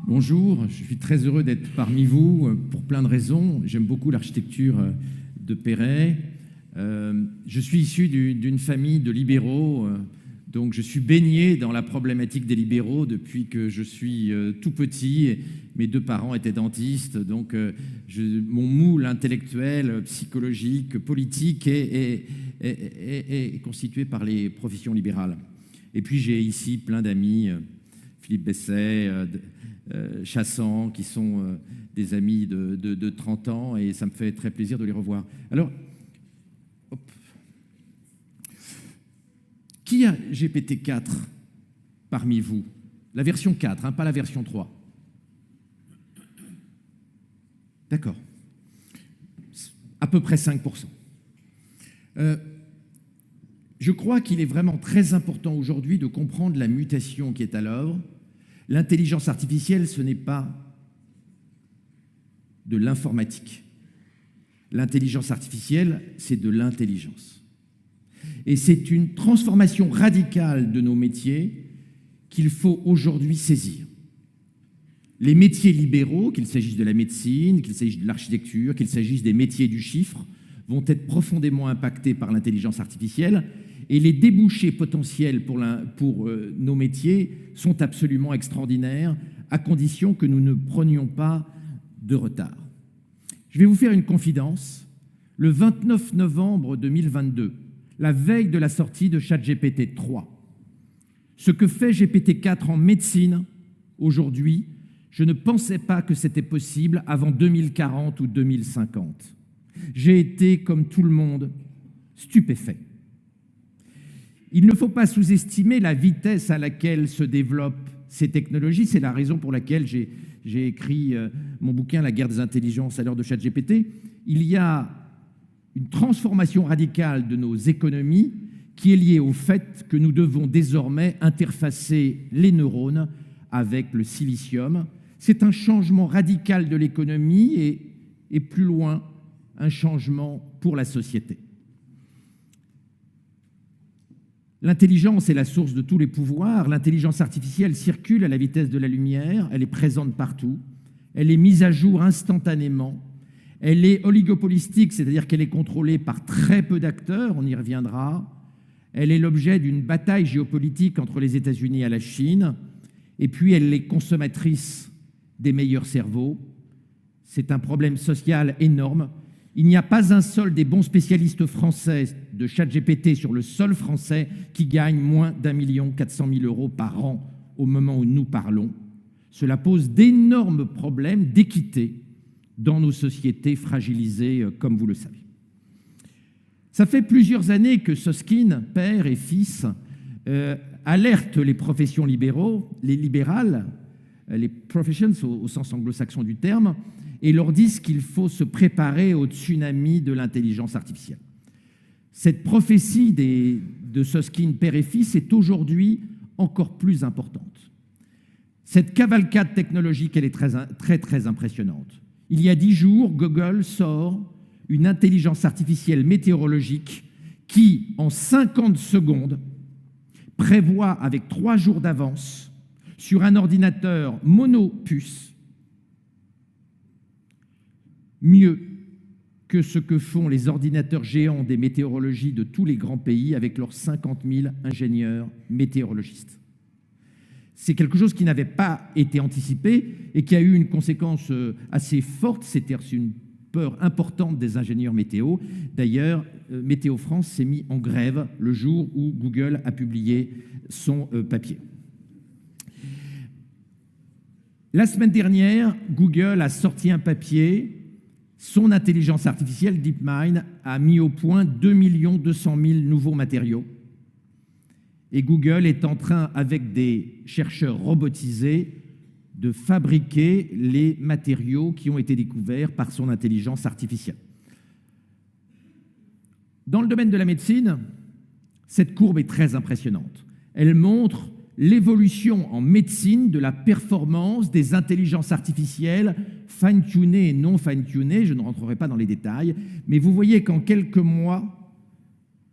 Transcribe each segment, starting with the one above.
Bonjour, je suis très heureux d'être parmi vous pour plein de raisons. J'aime beaucoup l'architecture de Perret. Je suis issu d'une famille de libéraux, donc je suis baigné dans la problématique des libéraux depuis que je suis tout petit. Mes deux parents étaient dentistes, donc mon moule intellectuel, psychologique, politique est constitué par les professions libérales. Et puis j'ai ici plein d'amis, Philippe Besset, Chassang, qui sont des amis de 30 ans, et ça me fait très plaisir de les revoir. Alors, qui a GPT-4 parmi vous? La version 4, pas la version 3. D'accord. À peu près 5%. Je crois qu'il est vraiment très important aujourd'hui de comprendre la mutation qui est à l'œuvre. L'intelligence artificielle, ce n'est pas de l'informatique. L'intelligence artificielle, c'est de l'intelligence. Et c'est une transformation radicale de nos métiers qu'il faut aujourd'hui saisir. Les métiers libéraux, qu'il s'agisse de la médecine, qu'il s'agisse de l'architecture, qu'il s'agisse des métiers du chiffre, vont être profondément impactés par l'intelligence artificielle, et les débouchés potentiels pour nos métiers sont absolument extraordinaires, à condition que nous ne prenions pas de retard. Je vais vous faire une confidence. Le 29 novembre 2022, la veille de la sortie de ChatGPT 3, ce que fait GPT-4 en médecine aujourd'hui, je ne pensais pas que c'était possible avant 2040 ou 2050. J'ai été, comme tout le monde, stupéfait. Il ne faut pas sous-estimer la vitesse à laquelle se développent ces technologies. C'est la raison pour laquelle j'ai écrit mon bouquin « La guerre des intelligences à l'heure de ChatGPT ». Il y a une transformation radicale de nos économies qui est liée au fait que nous devons désormais interfacer les neurones avec le silicium. C'est un changement radical de l'économie et plus loin, un changement pour la société. L'intelligence est la source de tous les pouvoirs. L'intelligence artificielle circule à la vitesse de la lumière, elle est présente partout, elle est mise à jour instantanément, elle est oligopolistique, c'est-à-dire qu'elle est contrôlée par très peu d'acteurs, on y reviendra, elle est l'objet d'une bataille géopolitique entre les États-Unis et la Chine, et puis elle est consommatrice des meilleurs cerveaux. C'est un problème social énorme. Il n'y a pas un seul des bons spécialistes français de ChatGPT sur le sol français qui gagne moins d'1 400 000 € par an au moment où nous parlons. Cela pose d'énormes problèmes d'équité dans nos sociétés fragilisées, comme vous le savez. Ça fait plusieurs années que Susskind, père et fils, alertent les professions libérales, les professions au sens anglo-saxon du terme, et leur disent qu'il faut se préparer au tsunami de l'intelligence artificielle. Cette prophétie de Susskind, père et fils, est aujourd'hui encore plus importante. Cette cavalcade technologique, elle est très impressionnante. Il y a 10 jours, Google sort une intelligence artificielle météorologique qui, en 50 secondes, prévoit avec 3 jours d'avance sur un ordinateur monopuce mieux que ce que font les ordinateurs géants des météorologies de tous les grands pays avec leurs 50 000 ingénieurs météorologistes. C'est quelque chose qui n'avait pas été anticipé et qui a eu une conséquence assez forte, c'est-à-dire une peur importante des ingénieurs météo. D'ailleurs, Météo France s'est mis en grève le jour où Google a publié son papier. La semaine dernière, Google a sorti un papier. Son intelligence artificielle, DeepMind, a mis au point 2 200 000 nouveaux matériaux. Et Google est en train, avec des chercheurs robotisés, de fabriquer les matériaux qui ont été découverts par son intelligence artificielle. Dans le domaine de la médecine, cette courbe est très impressionnante. Elle montre l'évolution en médecine de la performance des intelligences artificielles fine-tunées et non fine-tunées. Je ne rentrerai pas dans les détails, mais vous voyez qu'en quelques mois,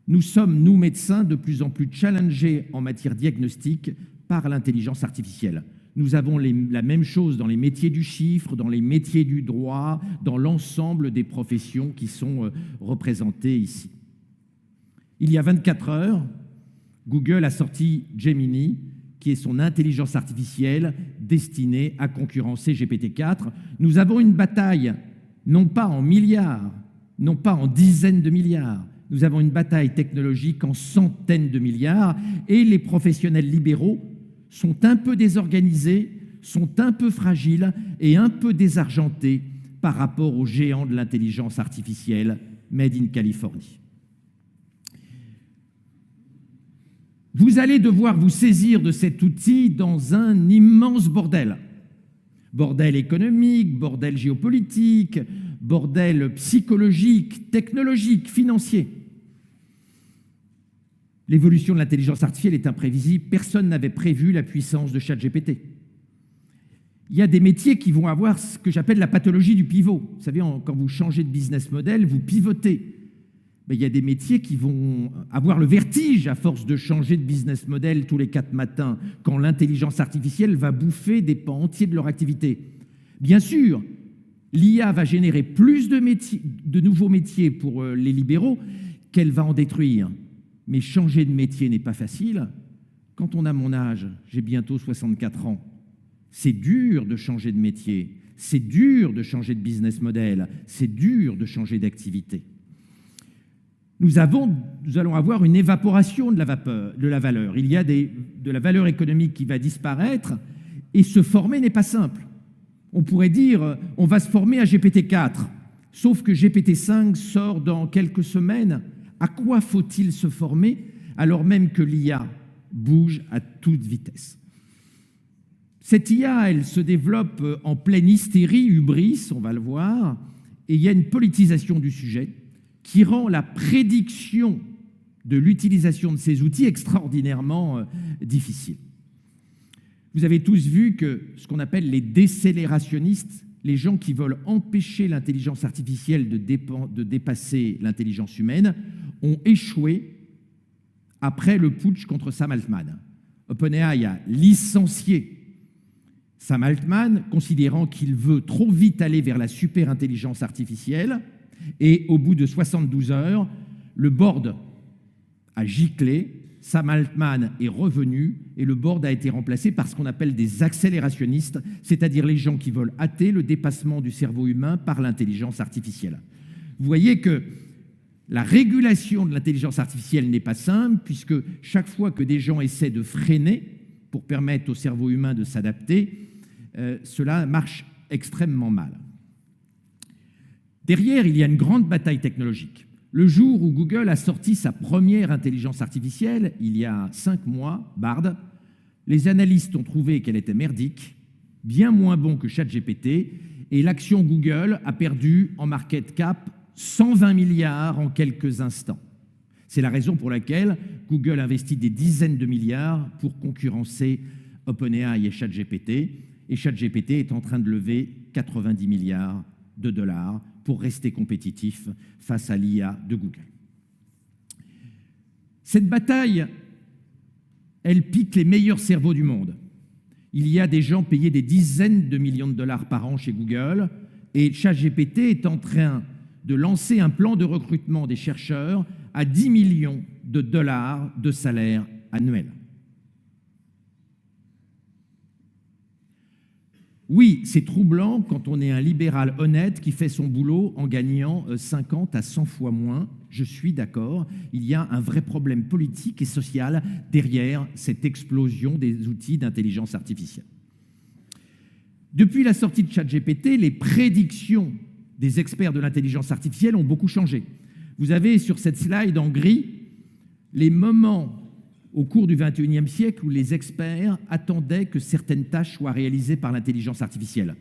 nous sommes, nous médecins, de plus en plus challengés en matière diagnostique par l'intelligence artificielle. Nous avons la même chose dans les métiers du chiffre, dans les métiers du droit, dans l'ensemble des professions qui sont représentées ici. Il y a 24 heures, Google a sorti Gemini, qui est son intelligence artificielle destinée à concurrencer GPT-4. Nous avons une bataille, non pas en milliards, non pas en dizaines de milliards, nous avons une bataille technologique en centaines de milliards, et les professionnels libéraux sont un peu désorganisés, sont un peu fragiles et un peu désargentés par rapport aux géants de l'intelligence artificielle made in Californie. Vous allez devoir vous saisir de cet outil dans un immense bordel. Bordel économique, bordel géopolitique, bordel psychologique, technologique, financier. L'évolution de l'intelligence artificielle est imprévisible. Personne n'avait prévu la puissance de ChatGPT. Il y a des métiers qui vont avoir ce que j'appelle la pathologie du pivot. Vous savez, quand vous changez de business model, vous pivotez. Mais il y a des métiers qui vont avoir le vertige à force de changer de business model tous les 4 matins, quand l'intelligence artificielle va bouffer des pans entiers de leur activité. Bien sûr, l'IA va générer plus de nouveaux métiers pour les libéraux qu'elle va en détruire. Mais changer de métier n'est pas facile. Quand on a mon âge, j'ai bientôt 64 ans, c'est dur de changer de métier, c'est dur de changer de business model, c'est dur de changer d'activité. Nous allons avoir une évaporation de la valeur. Il y a de la valeur économique qui va disparaître, et se former n'est pas simple. On pourrait dire, on va se former à GPT-4, sauf que GPT-5 sort dans quelques semaines. À quoi faut-il se former alors même que l'IA bouge à toute vitesse? Cette IA, elle se développe en pleine hystérie, hubris, on va le voir, et il y a une politisation du sujet qui rend la prédiction de l'utilisation de ces outils extraordinairement difficile. Vous avez tous vu que ce qu'on appelle les décélérationnistes, les gens qui veulent empêcher l'intelligence artificielle de dépasser l'intelligence humaine, ont échoué après le putsch contre Sam Altman. OpenAI a licencié Sam Altman, considérant qu'il veut trop vite aller vers la super-intelligence artificielle, et au bout de 72 heures, le board a giclé, Sam Altman est revenu, et le board a été remplacé par ce qu'on appelle des accélérationnistes, c'est-à-dire les gens qui veulent hâter le dépassement du cerveau humain par l'intelligence artificielle. Vous voyez que la régulation de l'intelligence artificielle n'est pas simple, puisque chaque fois que des gens essaient de freiner pour permettre au cerveau humain de s'adapter, cela marche extrêmement mal. Derrière, il y a une grande bataille technologique. Le jour où Google a sorti sa première intelligence artificielle, il y a 5 mois, Bard, les analystes ont trouvé qu'elle était merdique, bien moins bon que ChatGPT, et l'action Google a perdu en market cap 120 milliards en quelques instants. C'est la raison pour laquelle Google investit des dizaines de milliards pour concurrencer OpenAI et ChatGPT, et ChatGPT est en train de lever 90 milliards de dollars pour rester compétitif face à l'IA de Google. Cette bataille, elle pique les meilleurs cerveaux du monde. Il y a des gens payés des dizaines de millions de dollars par an chez Google, et ChatGPT est en train de lancer un plan de recrutement des chercheurs à 10 millions de dollars de salaire annuel. Oui, c'est troublant quand on est un libéral honnête qui fait son boulot en gagnant 50 à 100 fois moins. Je suis d'accord, il y a un vrai problème politique et social derrière cette explosion des outils d'intelligence artificielle. Depuis la sortie de ChatGPT, les prédictions des experts de l'intelligence artificielle ont beaucoup changé. Vous avez sur cette slide en gris les moments au cours du XXIe siècle où les experts attendaient que certaines tâches soient réalisées par l'intelligence artificielle.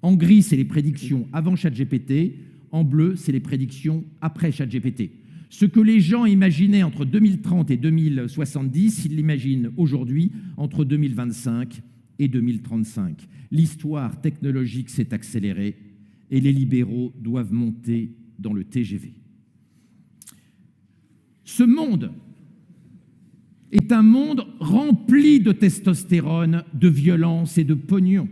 En gris, c'est les prédictions avant ChatGPT, en bleu, c'est les prédictions après ChatGPT. Ce que les gens imaginaient entre 2030 et 2070, ils l'imaginent aujourd'hui entre 2025 et 2035. L'histoire technologique s'est accélérée et les libéraux doivent monter dans le TGV. Ce monde est un monde rempli de testostérone, de violence et de pognon.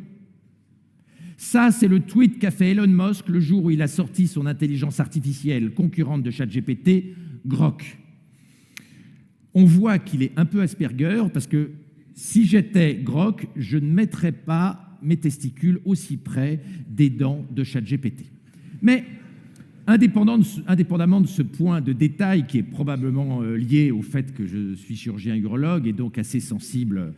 Ça, c'est le tweet qu'a fait Elon Musk le jour où il a sorti son intelligence artificielle concurrente de ChatGPT, Grok. On voit qu'il est un peu Asperger, parce que si j'étais Grok, je ne mettrais pas mes testicules aussi près des dents de ChatGPT. Mais indépendamment de ce point de détail qui est probablement lié au fait que je suis chirurgien urologue et donc assez sensible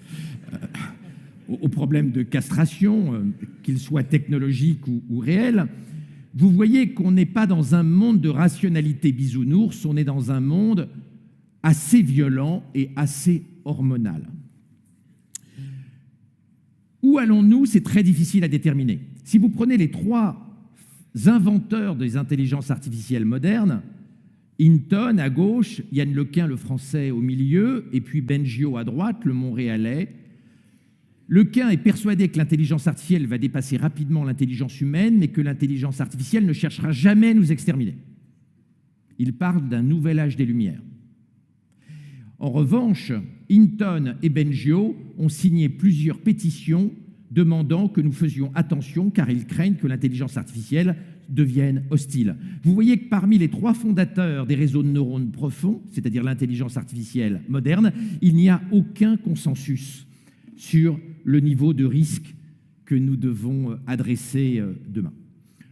aux problèmes de castration, qu'ils soient technologiques ou réels, vous voyez qu'on n'est pas dans un monde de rationalité bisounours, on est dans un monde assez violent et assez hormonal. Où allons-nous? C'est très difficile à déterminer. Si vous prenez les trois inventeurs des intelligences artificielles modernes, Hinton à gauche, Yann Lequin, le français, au milieu, et puis Bengio à droite, le montréalais. Lequin est persuadé que l'intelligence artificielle va dépasser rapidement l'intelligence humaine, mais que l'intelligence artificielle ne cherchera jamais à nous exterminer. Il parle d'un nouvel âge des Lumières. En revanche, Hinton et Bengio ont signé plusieurs pétitions demandant que nous faisions attention car ils craignent que l'intelligence artificielle devienne hostile. Vous voyez que parmi les trois fondateurs des réseaux de neurones profonds, c'est-à-dire l'intelligence artificielle moderne, il n'y a aucun consensus sur le niveau de risque que nous devons adresser demain.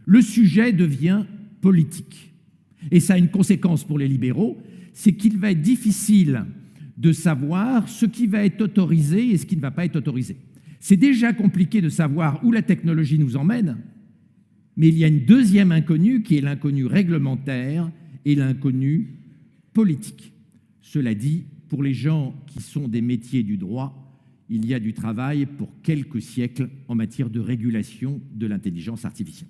Le sujet devient politique. Et ça a une conséquence pour les libéraux, c'est qu'il va être difficile de savoir ce qui va être autorisé et ce qui ne va pas être autorisé. C'est déjà compliqué de savoir où la technologie nous emmène, mais il y a une deuxième inconnue qui est l'inconnu réglementaire et l'inconnu politique. Cela dit, pour les gens qui sont des métiers du droit, il y a du travail pour quelques siècles en matière de régulation de l'intelligence artificielle.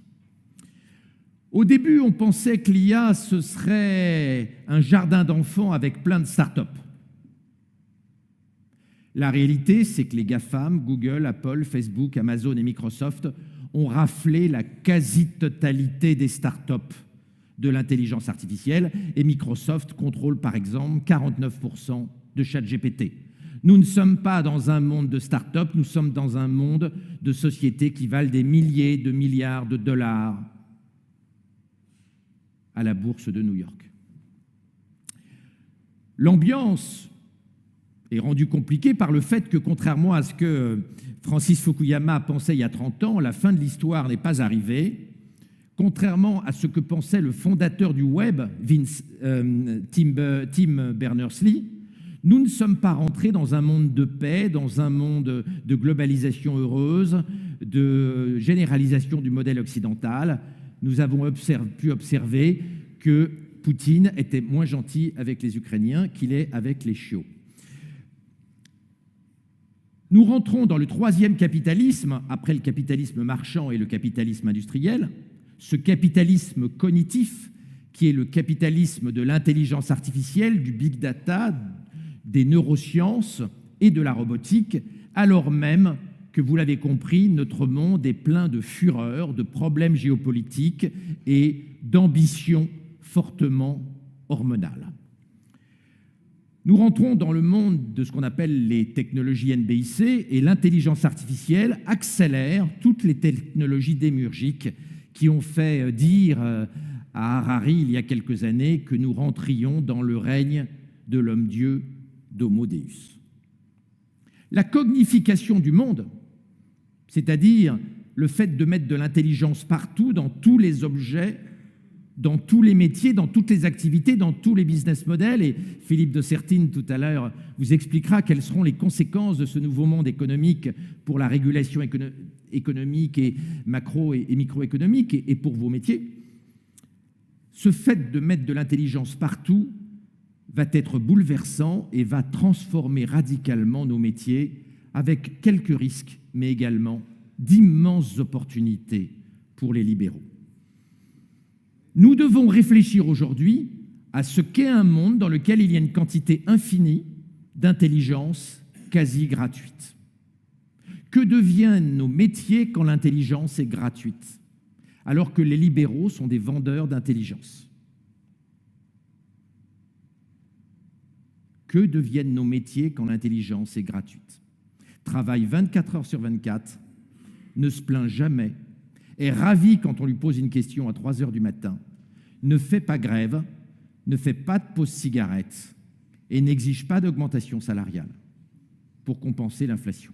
Au début, on pensait que l'IA, ce serait un jardin d'enfants avec plein de start-up. La réalité, c'est que les GAFAM, Google, Apple, Facebook, Amazon et Microsoft ont raflé la quasi-totalité des start-up de l'intelligence artificielle et Microsoft contrôle par exemple 49% de ChatGPT. Nous ne sommes pas dans un monde de start-up, nous sommes dans un monde de sociétés qui valent des milliers de milliards de dollars à la bourse de New York. L'ambiance est rendue compliquée par le fait que, contrairement à ce que Francis Fukuyama pensait il y a 30 ans, la fin de l'histoire n'est pas arrivée. Contrairement à ce que pensait le fondateur du web, Tim Berners-Lee, nous ne sommes pas rentrés dans un monde de paix, dans un monde de globalisation heureuse, de généralisation du modèle occidental. Nous avons pu observer que Poutine était moins gentil avec les Ukrainiens qu'il est avec les chiots. Nous rentrons dans le troisième capitalisme, après le capitalisme marchand et le capitalisme industriel, ce capitalisme cognitif qui est le capitalisme de l'intelligence artificielle, du big data, des neurosciences et de la robotique, alors même que, vous l'avez compris, notre monde est plein de fureur, de problèmes géopolitiques et d'ambitions fortement hormonales. Nous rentrons dans le monde de ce qu'on appelle les technologies NBIC et l'intelligence artificielle accélère toutes les technologies démiurgiques qui ont fait dire à Harari il y a quelques années que nous rentrions dans le règne de l'homme-dieu d'Homo Deus. La cognification du monde, c'est-à-dire le fait de mettre de l'intelligence partout, dans tous les objets, dans tous les métiers, dans toutes les activités, dans tous les business models. Et Philippe de Sertine, tout à l'heure, vous expliquera quelles seront les conséquences de ce nouveau monde économique pour la régulation économique et macro et microéconomique et pour vos métiers. Ce fait de mettre de l'intelligence partout va être bouleversant et va transformer radicalement nos métiers avec quelques risques, mais également d'immenses opportunités pour les libéraux. Nous devons réfléchir aujourd'hui à ce qu'est un monde dans lequel il y a une quantité infinie d'intelligence quasi gratuite. Que deviennent nos métiers quand l'intelligence est gratuite, alors que les libéraux sont des vendeurs d'intelligence? Que deviennent nos métiers quand l'intelligence est gratuite? Travaille 24 heures sur 24, ne se plaint jamais, est ravi quand on lui pose une question à 3 heures du matin, ne fait pas grève, ne fait pas de pause cigarette et n'exige pas d'augmentation salariale pour compenser l'inflation.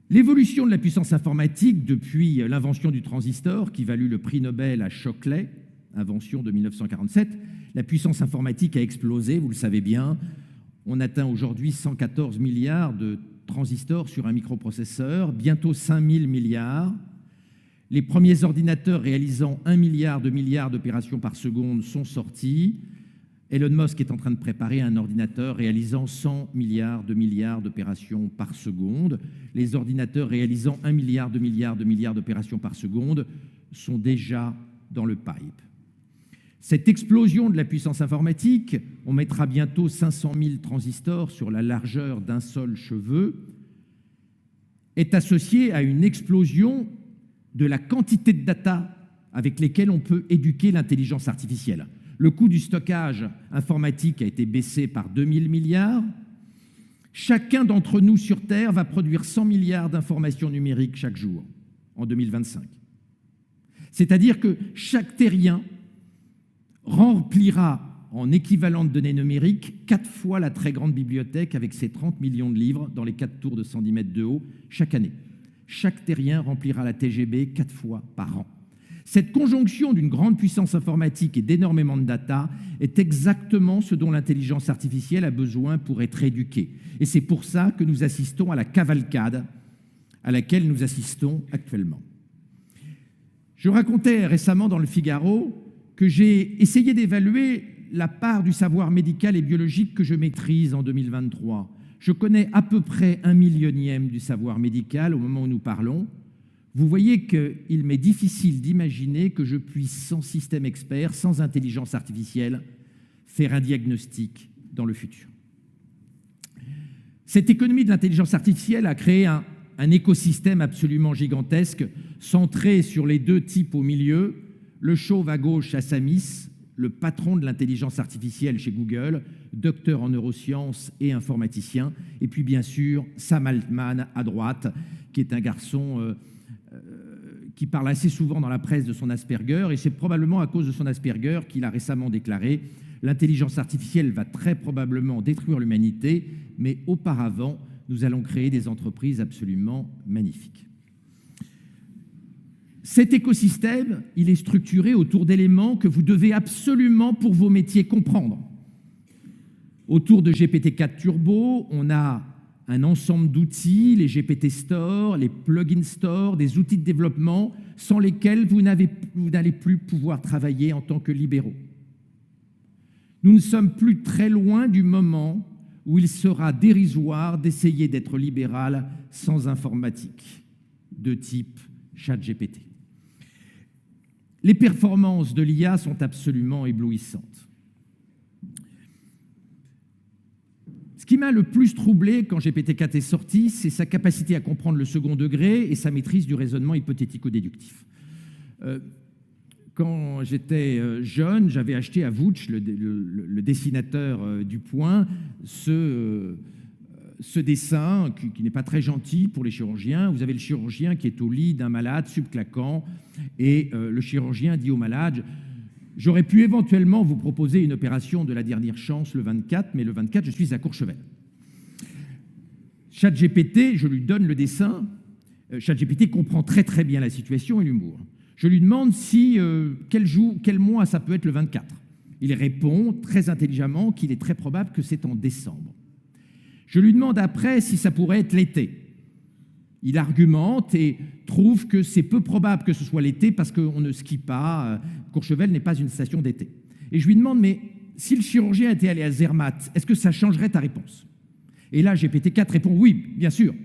L'évolution de la puissance informatique depuis l'invention du transistor, qui valut le prix Nobel à Shockley, invention de 1947, la puissance informatique a explosé, vous le savez bien. On atteint aujourd'hui 114 milliards de transistors sur un microprocesseur, bientôt 5000 milliards. Les premiers ordinateurs réalisant 1 milliard d'opérations par seconde sont sortis. Elon Musk est en train de préparer un ordinateur réalisant 100 milliards d'opérations par seconde. Les ordinateurs réalisant 1 milliard d'opérations par seconde sont déjà dans le pipe. Cette explosion de la puissance informatique, on mettra bientôt 500 000 transistors sur la largeur d'un seul cheveu, est associée à une explosion de la quantité de data avec lesquelles on peut éduquer l'intelligence artificielle. Le coût du stockage informatique a été baissé par 2000 milliards. Chacun d'entre nous sur Terre va produire 100 milliards d'informations numériques chaque jour en 2025. C'est-à-dire que chaque terrien remplira en équivalent de données numériques 4 fois la très grande bibliothèque avec ses 30 millions de livres dans les 4 tours de 110 mètres de haut chaque année. Chaque terrien remplira la TGB 4 fois par an. Cette conjonction d'une grande puissance informatique et d'énormément de data est exactement ce dont l'intelligence artificielle a besoin pour être éduquée. Et c'est pour ça que nous assistons à la cavalcade à laquelle nous assistons actuellement. Je racontais récemment dans le Figaro que j'ai essayé d'évaluer la part du savoir médical et biologique que je maîtrise en 2023. Je connais à peu près 1/1000e du savoir médical au moment où nous parlons. Vous voyez qu'il m'est difficile d'imaginer que je puisse, sans système expert, sans intelligence artificielle, faire un diagnostic dans le futur. Cette économie de l'intelligence artificielle a créé un écosystème absolument gigantesque, centré sur les 2 types au milieu, le chauve à gauche, Assamis, le patron de l'intelligence artificielle chez Google, docteur en neurosciences et informaticien, et puis bien sûr Sam Altman à droite, qui est un garçon qui parle assez souvent dans la presse de son Asperger, et c'est probablement à cause de son Asperger qu'il a récemment déclaré « L'intelligence artificielle va très probablement détruire l'humanité, mais auparavant, nous allons créer des entreprises absolument magnifiques ». Cet écosystème, il est structuré autour d'éléments que vous devez absolument, pour vos métiers, comprendre. Autour de GPT-4 Turbo, on a un ensemble d'outils, les GPT Store, les plugin Store, des outils de développement sans lesquels vous n'allez plus pouvoir travailler en tant que libéraux. Nous ne sommes plus très loin du moment où il sera dérisoire d'essayer d'être libéral sans informatique de type ChatGPT. Les performances de l'IA sont absolument éblouissantes. Ce qui m'a le plus troublé quand GPT-4 est sorti, c'est sa capacité à comprendre le second degré et sa maîtrise du raisonnement hypothético-déductif. Quand j'étais jeune, j'avais acheté à Vouch, le dessinateur du Point, ce dessin qui n'est pas très gentil pour les chirurgiens. Vous avez le chirurgien qui est au lit d'un malade subclaquant et le chirurgien dit au malade « J'aurais pu éventuellement vous proposer une opération de la dernière chance le 24, mais le 24, je suis à Courchevel. » ChatGPT, je lui donne le dessin. ChatGPT comprend très très bien la situation et l'humour. Je lui demande quel mois ça peut être le 24. Il répond très intelligemment qu'il est très probable que c'est en décembre. Je lui demande après si ça pourrait être l'été. Il argumente et trouve que c'est peu probable que ce soit l'été parce qu'on ne skie pas. Courchevel n'est pas une station d'été. Et je lui demande, mais si le chirurgien était allé à Zermatt, est-ce que ça changerait ta réponse? Et là, GPT-4 répond oui, bien sûr.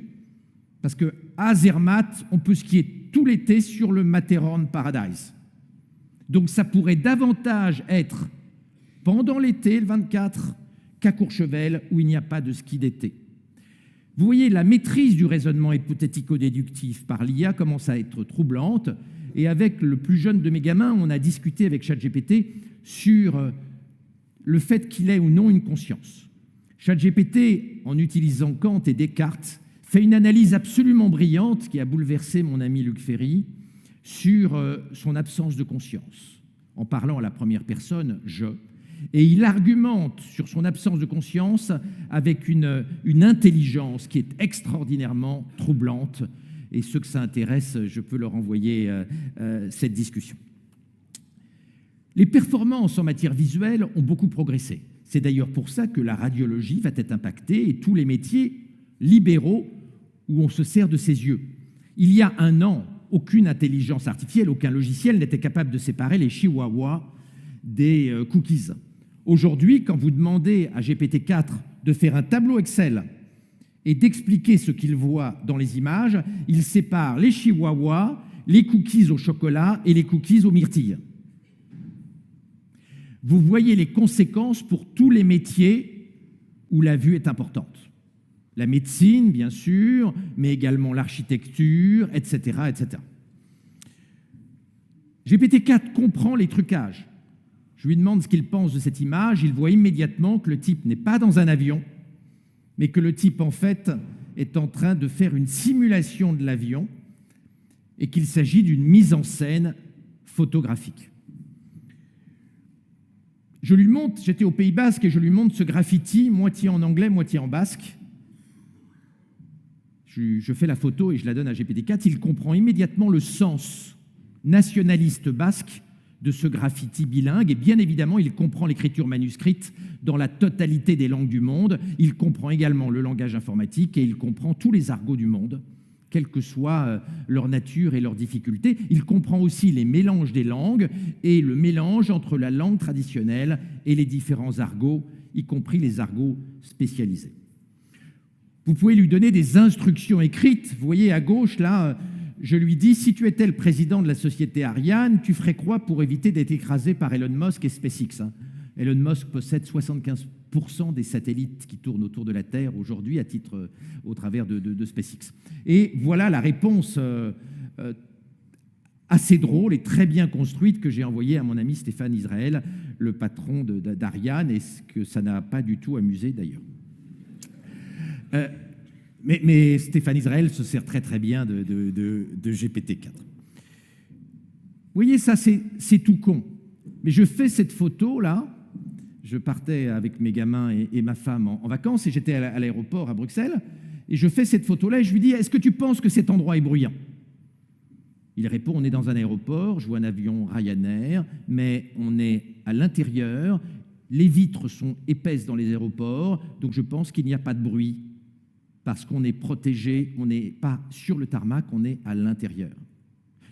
Parce qu'à Zermatt, on peut skier tout l'été sur le Matterhorn Paradise. Donc ça pourrait davantage être pendant l'été, le 24, qu'à Courchevel, où il n'y a pas de ski d'été. Vous voyez, la maîtrise du raisonnement hypothético-déductif par l'IA commence à être troublante. Et avec le plus jeune de mes gamins, on a discuté avec ChatGPT sur le fait qu'il ait ou non une conscience. ChatGPT, en utilisant Kant et Descartes, fait une analyse absolument brillante qui a bouleversé mon ami Luc Ferry sur son absence de conscience, en parlant à la première personne, je, et il argumente sur son absence de conscience avec une intelligence qui est extraordinairement troublante, et ceux que ça intéresse, je peux leur envoyer cette discussion. Les performances en matière visuelle ont beaucoup progressé. C'est d'ailleurs pour ça que la radiologie va être impactée et tous les métiers libéraux où on se sert de ses yeux. Il y a un an, aucune intelligence artificielle, aucun logiciel n'était capable de séparer les chihuahuas des cookies. Aujourd'hui, quand vous demandez à GPT-4 de faire un tableau Excel et d'expliquer ce qu'il voit dans les images, il sépare les chihuahuas, les cookies au chocolat et les cookies aux myrtilles. Vous voyez les conséquences pour tous les métiers où la vue est importante. La médecine, bien sûr, mais également l'architecture, etc., etc. GPT-4 comprend les trucages. Je lui demande ce qu'il pense de cette image. Il voit immédiatement que le type n'est pas dans un avion, mais que le type, en fait, est en train de faire une simulation de l'avion et qu'il s'agit d'une mise en scène photographique. Je lui montre, j'étais au Pays Basque et je lui montre ce graffiti, moitié en anglais, moitié en basque. Je fais la photo et je la donne à GPT-4. Il comprend immédiatement le sens nationaliste basque de ce graffiti bilingue. Et bien évidemment, il comprend l'écriture manuscrite dans la totalité des langues du monde. Il comprend également le langage informatique et il comprend tous les argots du monde, quelle que soit leur nature et leurs difficultés. Il comprend aussi les mélanges des langues et le mélange entre la langue traditionnelle et les différents argots, y compris les argots spécialisés. Vous pouvez lui donner des instructions écrites. Vous voyez à gauche, là, je lui dis, si tu étais le président de la société Ariane, tu ferais quoi pour éviter d'être écrasé par Elon Musk et SpaceX ? Elon Musk possède 75% des satellites qui tournent autour de la Terre aujourd'hui au travers de SpaceX. Et voilà la réponse assez drôle et très bien construite que j'ai envoyée à mon ami Stéphane Israël, le patron d'Ariane, et que ça n'a pas du tout amusé d'ailleurs. Mais Stéphane Israël se sert très très bien de GPT-4. Vous voyez, ça c'est tout con. Mais je fais cette photo-là, je partais avec mes gamins et ma femme en vacances, et j'étais à l'aéroport à Bruxelles, et je fais cette photo-là, et je lui dis, est-ce que tu penses que cet endroit est bruyant ? Il répond, on est dans un aéroport, je vois un avion Ryanair, mais on est à l'intérieur, les vitres sont épaisses dans les aéroports, donc je pense qu'il n'y a pas de bruit, parce qu'on est protégé, on n'est pas sur le tarmac, on est à l'intérieur.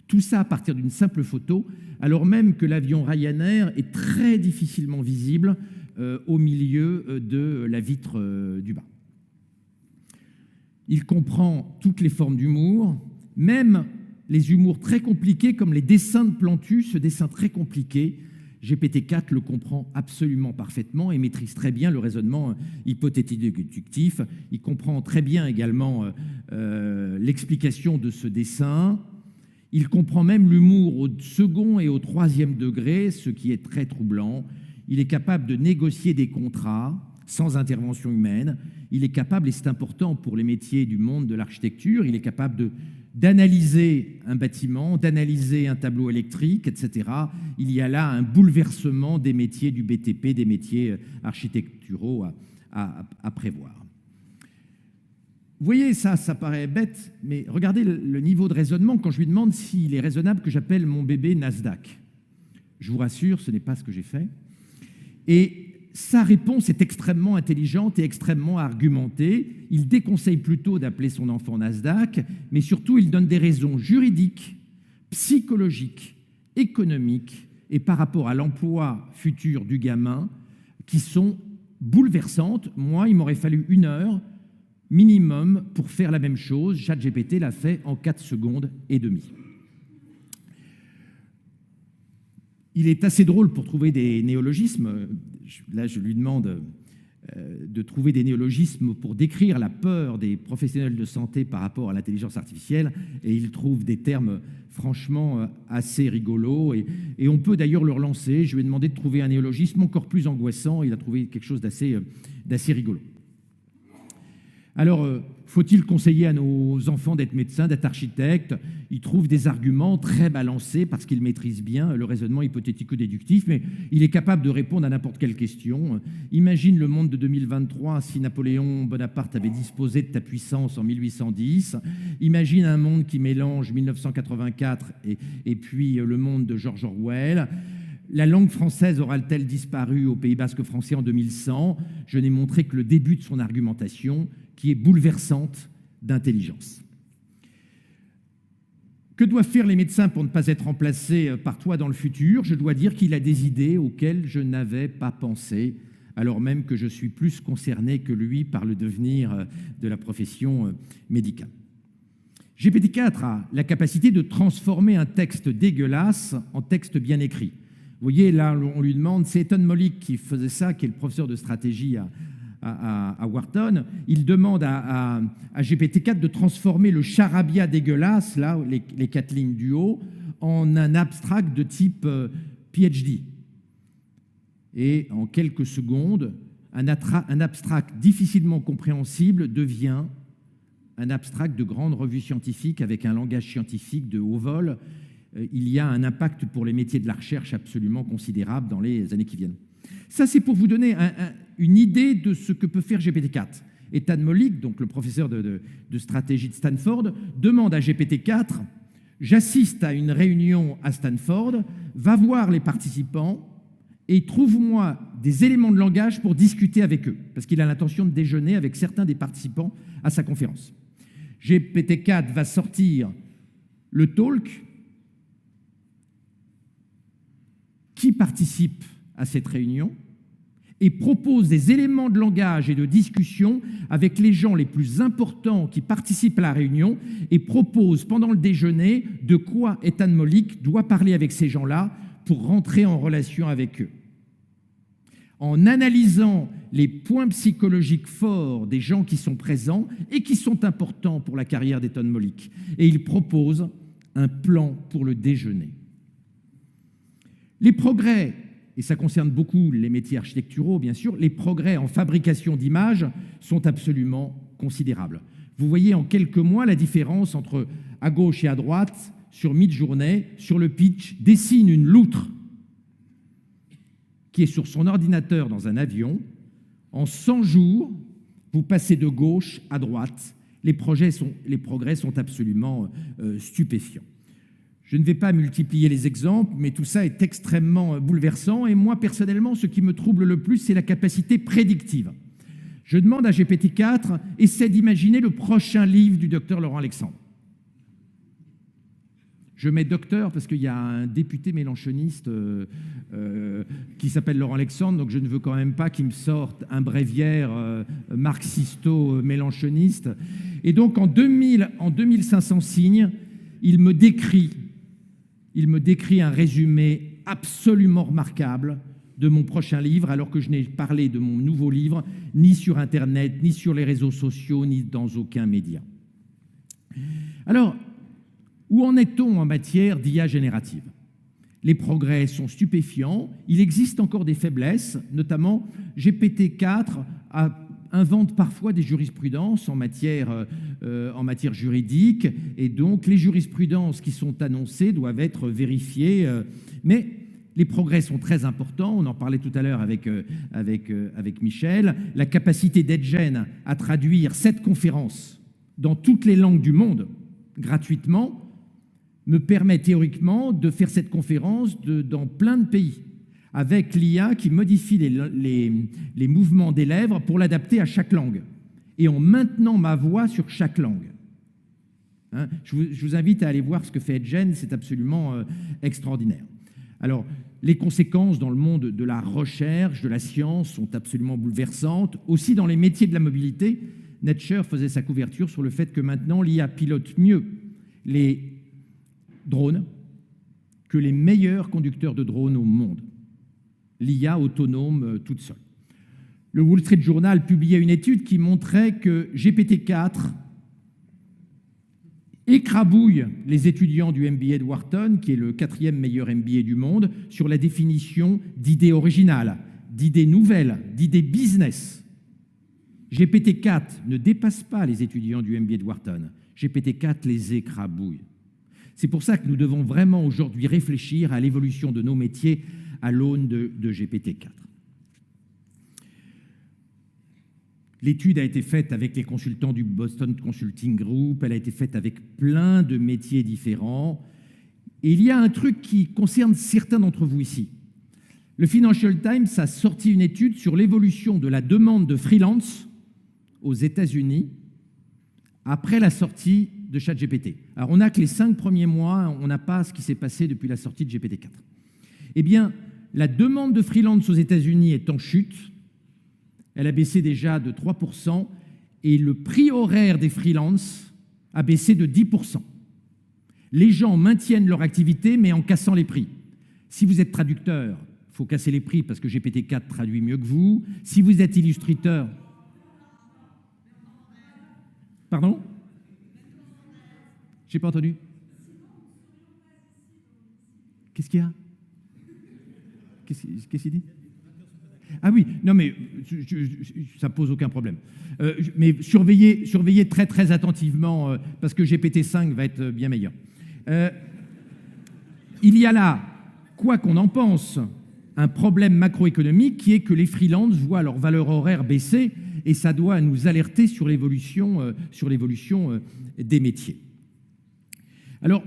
Tout ça à partir d'une simple photo, alors même que l'avion Ryanair est très difficilement visible au milieu de la vitre du bas. Il comprend toutes les formes d'humour, même les humours très compliqués comme les dessins de Plantu, ce dessin très compliqué. GPT-4 le comprend absolument parfaitement et maîtrise très bien le raisonnement hypothétique-déductif. Il comprend très bien également l'explication de ce dessin. Il comprend même l'humour au second et au troisième degré, ce qui est très troublant. Il est capable de négocier des contrats sans intervention humaine. Il est capable, et c'est important pour les métiers du monde de l'architecture, il est capable d'analyser un bâtiment, d'analyser un tableau électrique, etc. Il y a là un bouleversement des métiers du BTP, des métiers architecturaux à prévoir. Vous voyez, ça paraît bête, mais regardez le niveau de raisonnement quand je lui demande s'il est raisonnable que j'appelle mon bébé Nasdaq. Je vous rassure, ce n'est pas ce que j'ai fait. Et sa réponse est extrêmement intelligente et extrêmement argumentée. Il déconseille plutôt d'appeler son enfant Nasdaq, mais surtout il donne des raisons juridiques, psychologiques, économiques et par rapport à l'emploi futur du gamin qui sont bouleversantes. Moi, il m'aurait fallu 1 heure minimum pour faire la même chose. ChatGPT l'a fait en 4 secondes et demie. Il est assez drôle pour trouver des néologismes. Là, je lui demande de trouver des néologismes pour décrire la peur des professionnels de santé par rapport à l'intelligence artificielle, et il trouve des termes franchement assez rigolos, et on peut d'ailleurs le relancer. Je lui ai demandé de trouver un néologisme encore plus angoissant, il a trouvé quelque chose d'assez rigolo. Alors, faut-il conseiller à nos enfants d'être médecins, d'être architectes? Il trouve des arguments très balancés parce qu'il maîtrise bien le raisonnement hypothético-déductif, mais il est capable de répondre à n'importe quelle question. Imagine le monde de 2023 si Napoléon Bonaparte avait disposé de ta puissance en 1810. Imagine un monde qui mélange 1984 et puis le monde de George Orwell. La langue française aura-t-elle disparu au Pays basque français en 2100? Je n'ai montré que le début de son argumentation, qui est bouleversante d'intelligence. Que doivent faire les médecins pour ne pas être remplacés par toi dans le futur? Je dois dire qu'il a des idées auxquelles je n'avais pas pensé, alors même que je suis plus concerné que lui par le devenir de la profession médicale. GPT-4 a la capacité de transformer un texte dégueulasse en texte bien écrit. Vous voyez, là, on lui demande, c'est Etan Mollick qui faisait ça, qui est le professeur de stratégie à Wharton. Il demande à GPT-4 de transformer le charabia dégueulasse, là, les 4 lignes du haut, en un abstract de type PhD. Et en quelques secondes, un abstract difficilement compréhensible devient un abstract de grande revue scientifique avec un langage scientifique de haut vol. Il y a un impact pour les métiers de la recherche absolument considérable dans les années qui viennent. Ça, c'est pour vous donner une idée de ce que peut faire GPT-4. Etan Mollick, donc le professeur de stratégie de Stanford, demande à GPT-4 « J'assiste à une réunion à Stanford, va voir les participants et trouve-moi des éléments de langage pour discuter avec eux. » Parce qu'il a l'intention de déjeuner avec certains des participants à sa conférence. GPT-4 va sortir le talk. Qui participe à cette réunion et propose des éléments de langage et de discussion avec les gens les plus importants qui participent à la réunion et propose pendant le déjeuner de quoi Etan Mollick doit parler avec ces gens-là pour rentrer en relation avec eux. En analysant les points psychologiques forts des gens qui sont présents et qui sont importants pour la carrière d'Etan Mollick. Et il propose un plan pour le déjeuner. Les progrès, et ça concerne beaucoup les métiers architecturaux, bien sûr, les progrès en fabrication d'images sont absolument considérables. Vous voyez en quelques mois la différence entre à gauche et à droite, sur Midjourney, sur le pitch, dessine une loutre qui est sur son ordinateur dans un avion. En 100 jours, vous passez de gauche à droite. Les progrès sont absolument stupéfiants. Je ne vais pas multiplier les exemples, mais tout ça est extrêmement bouleversant. Et moi, personnellement, ce qui me trouble le plus, c'est la capacité prédictive. Je demande à GPT-4, essaie d'imaginer le prochain livre du docteur Laurent Alexandre. Je mets docteur parce qu'il y a un député mélenchoniste qui s'appelle Laurent Alexandre, donc je ne veux quand même pas qu'il me sorte un bréviaire marxisto-mélenchoniste. Et donc en 2500 signes, il me décrit un résumé absolument remarquable de mon prochain livre, alors que je n'ai parlé de mon nouveau livre ni sur Internet, ni sur les réseaux sociaux, ni dans aucun média. Alors, où en est-on en matière d'IA générative? Les progrès sont stupéfiants, il existe encore des faiblesses, notamment GPT-4 invente parfois des jurisprudences en matière juridique, et donc les jurisprudences qui sont annoncées doivent être vérifiées, mais les progrès sont très importants, on en parlait tout à l'heure avec Michel, la capacité d'EdGen à traduire cette conférence dans toutes les langues du monde gratuitement me permet théoriquement de faire cette conférence dans plein de pays, avec l'IA qui modifie les mouvements des lèvres pour l'adapter à chaque langue, et en maintenant ma voix sur chaque langue. Hein, je vous invite à aller voir ce que fait EdGen, c'est absolument extraordinaire. Alors, les conséquences dans le monde de la recherche, de la science, sont absolument bouleversantes. Aussi, dans les métiers de la mobilité, Nature faisait sa couverture sur le fait que maintenant, l'IA pilote mieux les drones que les meilleurs conducteurs de drones au monde. L'IA autonome toute seule. Le Wall Street Journal publiait une étude qui montrait que GPT-4 écrabouille les étudiants du MBA de Wharton, qui est le 4e meilleur MBA du monde, sur la définition d'idées originales, d'idées nouvelles, d'idées business. GPT-4 ne dépasse pas les étudiants du MBA de Wharton. GPT-4 les écrabouille. C'est pour ça que nous devons vraiment aujourd'hui réfléchir à l'évolution de nos métiers à l'aune de GPT-4. L'étude a été faite avec les consultants du Boston Consulting Group, elle a été faite avec plein de métiers différents. Et il y a un truc qui concerne certains d'entre vous ici. Le Financial Times a sorti une étude sur l'évolution de la demande de freelance aux États-Unis après la sortie de ChatGPT. Alors, on n'a que les 5 premiers mois, on n'a pas ce qui s'est passé depuis la sortie de GPT-4. Eh bien, la demande de freelance aux États-Unis est en chute. Elle a baissé déjà de 3%, et le prix horaire des freelances a baissé de 10%. Les gens maintiennent leur activité, mais en cassant les prix. Si vous êtes traducteur, il faut casser les prix parce que GPT-4 traduit mieux que vous. Si vous êtes illustrateur... Pardon ? J'ai pas entendu. Qu'est-ce qu'il y a ? Qu'est-ce qu'il dit ? Ah oui, non mais ça ne pose aucun problème. Mais surveillez très très attentivement parce que GPT-5 va être bien meilleur. Il y a là, quoi qu'on en pense, un problème macroéconomique qui est que les freelances voient leur valeur horaire baisser et ça doit nous alerter sur l'évolution des métiers. Alors,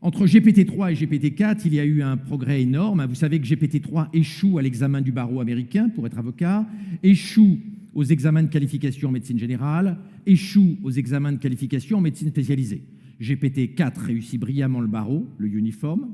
entre GPT-3 et GPT-4, il y a eu un progrès énorme. Vous savez que GPT-3 échoue à l'examen du barreau américain pour être avocat, échoue aux examens de qualification en médecine générale, échoue aux examens de qualification en médecine spécialisée. GPT-4 réussit brillamment le barreau, le uniforme,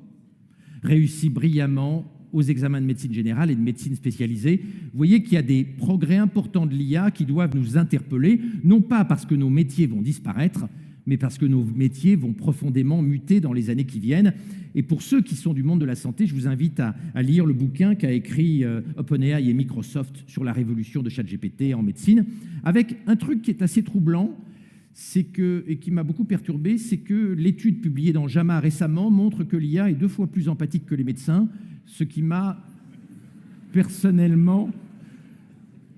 réussit brillamment aux examens de médecine générale et de médecine spécialisée. Vous voyez qu'il y a des progrès importants de l'IA qui doivent nous interpeller, non pas parce que nos métiers vont disparaître, mais parce que nos métiers vont profondément muter dans les années qui viennent. Et pour ceux qui sont du monde de la santé, je vous invite à lire le bouquin qu'a écrit OpenAI et Microsoft sur la révolution de ChatGPT en médecine, avec un truc qui est assez troublant, et qui m'a beaucoup perturbé, c'est que l'étude publiée dans JAMA récemment montre que l'IA est 2 fois plus empathique que les médecins, ce qui m'a personnellement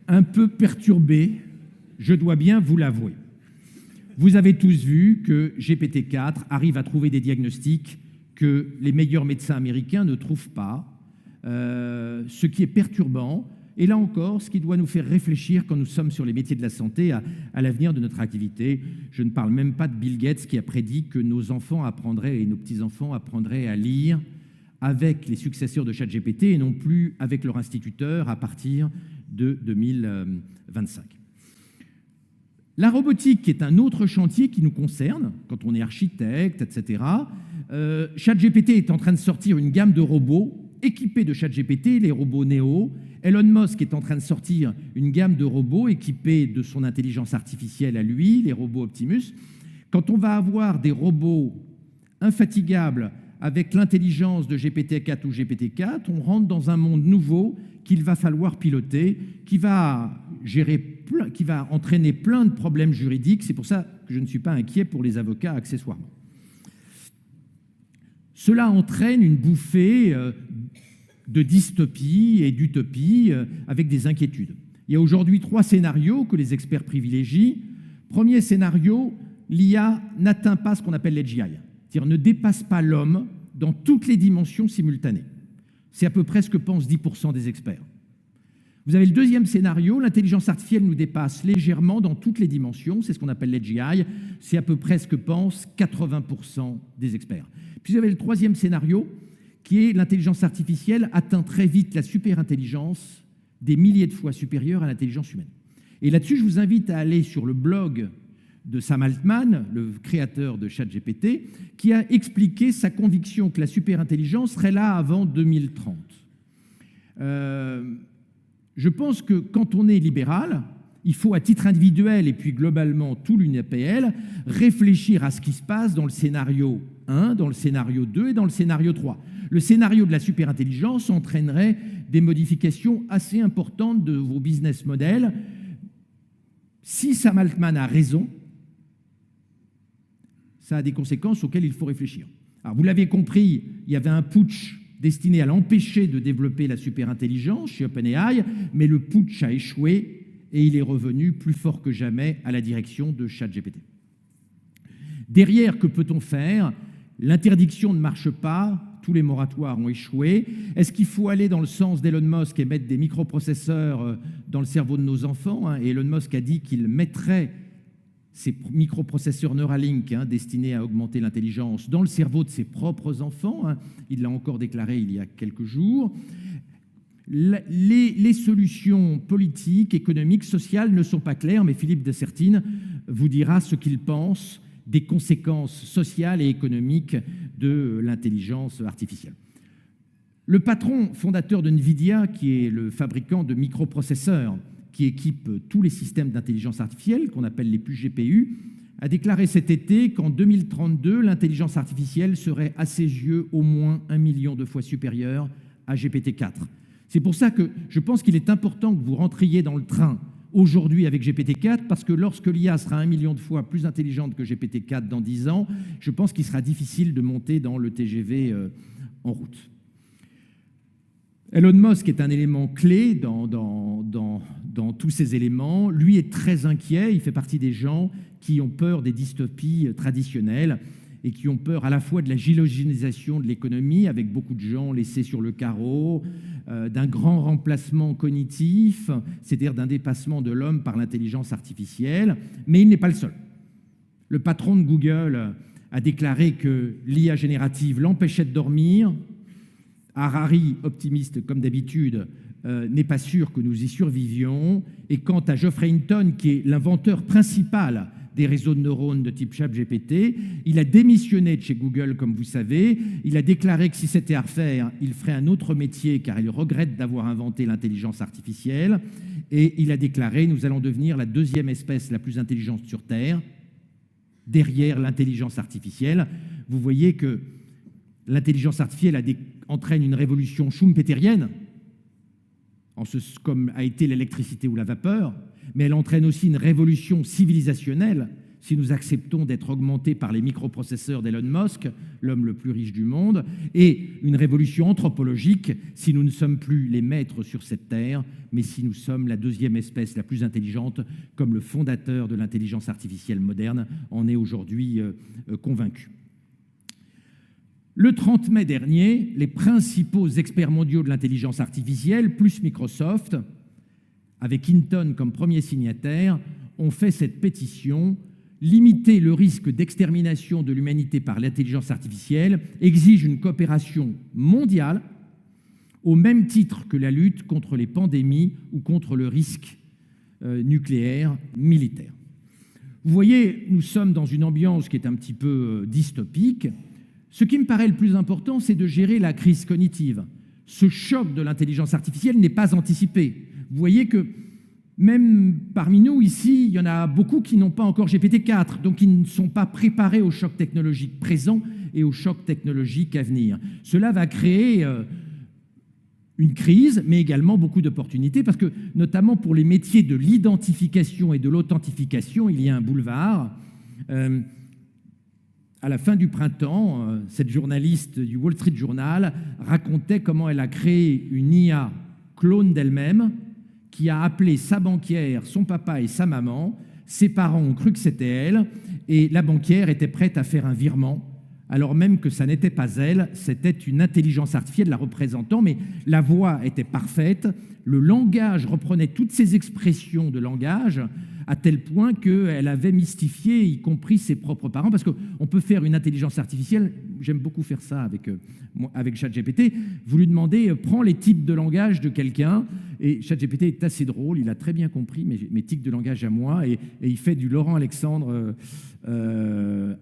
un peu perturbé, je dois bien vous l'avouer. Vous avez tous vu que GPT-4 arrive à trouver des diagnostics que les meilleurs médecins américains ne trouvent pas, ce qui est perturbant. Et là encore, ce qui doit nous faire réfléchir quand nous sommes sur les métiers de la santé à l'avenir de notre activité. Je ne parle même pas de Bill Gates qui a prédit que nos enfants apprendraient et nos petits-enfants apprendraient à lire avec les successeurs de ChatGPT et non plus avec leur instituteur à partir de 2025. La robotique est un autre chantier qui nous concerne quand on est architecte, etc. ChatGPT est en train de sortir une gamme de robots équipés de ChatGPT, les robots Neo. Elon Musk est en train de sortir une gamme de robots équipés de son intelligence artificielle à lui, les robots Optimus. Quand on va avoir des robots infatigables avec l'intelligence de GPT-4 ou GPT-4, on rentre dans un monde nouveau qu'il va falloir piloter, qui va entraîner plein de problèmes juridiques. C'est pour ça que je ne suis pas inquiet pour les avocats accessoirement. Cela entraîne une bouffée de dystopie et d'utopie avec des inquiétudes. Il y a aujourd'hui 3 scénarios que les experts privilégient. Premier scénario, l'IA n'atteint pas ce qu'on appelle l'AGI, c'est-à-dire ne dépasse pas l'homme dans toutes les dimensions simultanées. C'est à peu près ce que pensent 10% des experts. Vous avez le deuxième scénario, l'intelligence artificielle nous dépasse légèrement dans toutes les dimensions, c'est ce qu'on appelle l'AGI, c'est à peu près ce que pensent 80% des experts. Puis vous avez le troisième scénario, qui est l'intelligence artificielle atteint très vite la superintelligence des milliers de fois supérieure à l'intelligence humaine. Et là-dessus, je vous invite à aller sur le blog de Sam Altman, le créateur de ChatGPT, qui a expliqué sa conviction que la superintelligence serait là avant 2030. Je pense que quand on est libéral, il faut à titre individuel et puis globalement tout l'UNPL réfléchir à ce qui se passe dans le scénario 1, dans le scénario 2 et dans le scénario 3. Le scénario de la superintelligence entraînerait des modifications assez importantes de vos business models. Si Sam Altman a raison, ça a des conséquences auxquelles il faut réfléchir. Alors, vous l'avez compris, il y avait un putsch destiné à l'empêcher de développer la superintelligence chez OpenAI, mais le putsch a échoué et il est revenu plus fort que jamais à la direction de ChatGPT. Derrière, que peut-on faire? L'interdiction ne marche pas, tous les moratoires ont échoué. Est-ce qu'il faut aller dans le sens d'Elon Musk et mettre des microprocesseurs dans le cerveau de nos enfants? Et Elon Musk a dit qu'il mettrait ces microprocesseurs Neuralink destinés à augmenter l'intelligence dans le cerveau de ses propres enfants. Il l'a encore déclaré il y a quelques jours. Les solutions politiques, économiques, sociales ne sont pas claires, mais Philippe de Sertine vous dira ce qu'il pense des conséquences sociales et économiques de l'intelligence artificielle. Le patron fondateur de NVIDIA, qui est le fabricant de microprocesseurs qui équipent tous les systèmes d'intelligence artificielle, qu'on appelle les puces GPU, a déclaré cet été qu'en 2032, l'intelligence artificielle serait à ses yeux au moins 1 million de fois supérieure à GPT-4. C'est pour ça que je pense qu'il est important que vous rentriez dans le train aujourd'hui avec GPT-4, parce que lorsque l'IA sera 1 million de fois plus intelligente que GPT-4 dans 10 ans, je pense qu'il sera difficile de monter dans le TGV en route. Elon Musk est un élément clé dans tous ces éléments. Lui est très inquiet, il fait partie des gens qui ont peur des dystopies traditionnelles et qui ont peur à la fois de la gilogénisation de l'économie, avec beaucoup de gens laissés sur le carreau, d'un grand remplacement cognitif, c'est-à-dire d'un dépassement de l'homme par l'intelligence artificielle, mais il n'est pas le seul. Le patron de Google a déclaré que l'IA générative l'empêchait de dormir. Harari, optimiste comme d'habitude, n'est pas sûr que nous y survivions. Et quant à Geoffrey Hinton, qui est l'inventeur principal des réseaux de neurones de type ChatGPT, il a démissionné de chez Google, comme vous savez. Il a déclaré que si c'était à refaire, il ferait un autre métier, car il regrette d'avoir inventé l'intelligence artificielle. Et il a déclaré « Nous allons devenir la deuxième espèce la plus intelligente sur Terre, derrière l'intelligence artificielle ». Vous voyez que l'intelligence artificielle entraîne une révolution schumpeterienne, comme a été l'électricité ou la vapeur, mais elle entraîne aussi une révolution civilisationnelle si nous acceptons d'être augmentés par les microprocesseurs d'Elon Musk, l'homme le plus riche du monde, et une révolution anthropologique si nous ne sommes plus les maîtres sur cette terre, mais si nous sommes la deuxième espèce la plus intelligente, comme le fondateur de l'intelligence artificielle moderne en est aujourd'hui convaincu. Le 30 mai dernier, les principaux experts mondiaux de l'intelligence artificielle, plus Microsoft, avec Hinton comme premier signataire, ont fait cette pétition. Limiter le risque d'extermination de l'humanité par l'intelligence artificielle exige une coopération mondiale au même titre que la lutte contre les pandémies ou contre le risque nucléaire militaire. Vous voyez, nous sommes dans une ambiance qui est un petit peu dystopique. Ce qui me paraît le plus important, c'est de gérer la crise cognitive. Ce choc de l'intelligence artificielle n'est pas anticipé. Vous voyez que même parmi nous, ici, il y en a beaucoup qui n'ont pas encore GPT-4, donc ils ne sont pas préparés au choc technologique présent et au choc technologique à venir. Cela va créer une crise, mais également beaucoup d'opportunités, parce que, notamment pour les métiers de l'identification et de l'authentification, il y a un boulevard. À la fin du printemps, cette journaliste du Wall Street Journal racontait comment elle a créé une IA clone d'elle-même qui a appelé sa banquière, son papa et sa maman. Ses parents ont cru que c'était elle et la banquière était prête à faire un virement alors même que ça n'était pas elle, c'était une intelligence artificielle la représentant, mais la voix était parfaite, le langage reprenait toutes ces expressions de langage, à tel point qu'elle avait mystifié, y compris ses propres parents, parce qu'on peut faire une intelligence artificielle, j'aime beaucoup faire ça avec ChatGPT, vous lui demandez, prends les types de langage de quelqu'un, et ChatGPT est assez drôle, il a très bien compris mes tics de langage à moi, et il fait du Laurent Alexandre